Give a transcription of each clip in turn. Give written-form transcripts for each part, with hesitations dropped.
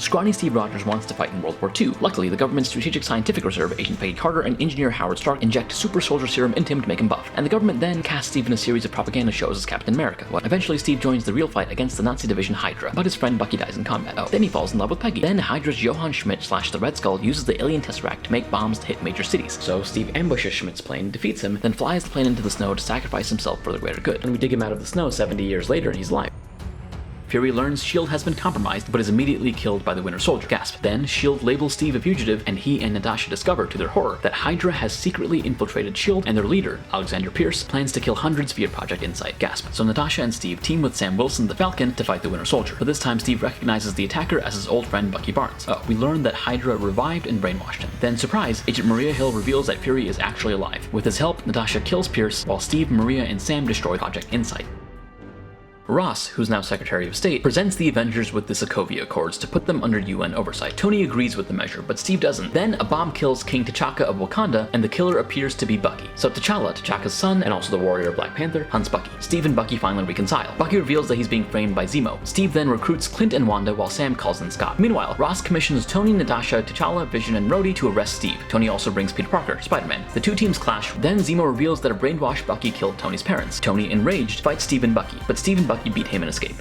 Scrawny Steve Rogers wants to fight in World War II. Luckily, the government's Strategic Scientific Reserve agent Peggy Carter and engineer Howard Stark inject super soldier serum into him to make him buff, and the government then casts Steve in a series of propaganda shows as Captain America. Well, eventually Steve joins the real fight against the Nazi division Hydra, but his friend Bucky dies in combat. Oh, then he falls in love with Peggy. Then Hydra's Johann Schmidt / the Red Skull uses the alien tesseract to make bombs to hit major cities. So Steve ambushes Schmidt's plane, defeats him, then flies the plane into the snow to sacrifice himself for the greater good. And we dig him out of the snow 70 years later and he's alive. Fury learns S.H.I.E.L.D. has been compromised, but is immediately killed by the Winter Soldier. Gasp. Then S.H.I.E.L.D. labels Steve a fugitive, and he and Natasha discover, to their horror, that Hydra has secretly infiltrated S.H.I.E.L.D., and their leader, Alexander Pierce, plans to kill hundreds via Project Insight. Gasp. So Natasha and Steve team with Sam Wilson, the Falcon, to fight the Winter Soldier. But this time Steve recognizes the attacker as his old friend Bucky Barnes. Oh, we learn that Hydra revived and brainwashed him. Then, surprise, Agent Maria Hill reveals that Fury is actually alive. With his help, Natasha kills Pierce, while Steve, Maria, and Sam destroy Project Insight. Ross, who's now Secretary of State, presents the Avengers with the Sokovia Accords to put them under UN oversight. Tony agrees with the measure, but Steve doesn't. Then a bomb kills King T'Chaka of Wakanda, and the killer appears to be Bucky. So T'Challa, T'Chaka's son, and also the warrior Black Panther, hunts Bucky. Steve and Bucky finally reconcile. Bucky reveals that he's being framed by Zemo. Steve then recruits Clint and Wanda while Sam calls in Scott. Meanwhile, Ross commissions Tony, Natasha, T'Challa, Vision, and Rhodey to arrest Steve. Tony also brings Peter Parker, Spider-Man. The two teams clash, then Zemo reveals that a brainwashed Bucky killed Tony's parents. Tony, enraged, fights Steve and Bucky, but Steve and Bucky beat him and escape.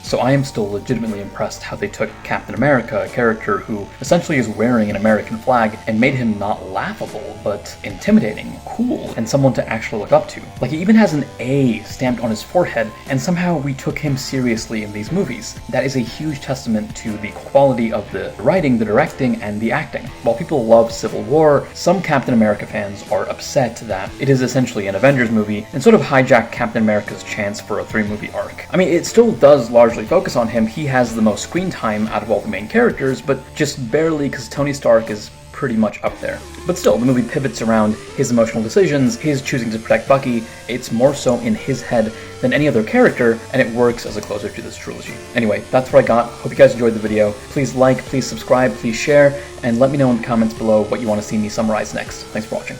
So I am still legitimately impressed how they took Captain America, a character who essentially is wearing an American flag, and made him not laughable, but intimidating, cool, and someone to actually look up to. Like, he even has an A stamped on his forehead, and somehow we took him seriously in these movies. That is a huge testament to the quality of the writing, the directing, and the acting. While people love Civil War, some Captain America fans are upset that it is essentially an Avengers movie, and sort of hijacked Captain America's chance for a 3-movie arc. I mean, it still does largely focus on him. He has the most screen time out of all the main characters, but just barely because Tony Stark is pretty much up there. But still, the movie pivots around his emotional decisions, his choosing to protect Bucky. It's more so in his head than any other character, and it works as a closer to this trilogy. Anyway, that's what I got. Hope you guys enjoyed the video. Please like, please subscribe, please share, and let me know in the comments below what you want to see me summarize next. Thanks for watching.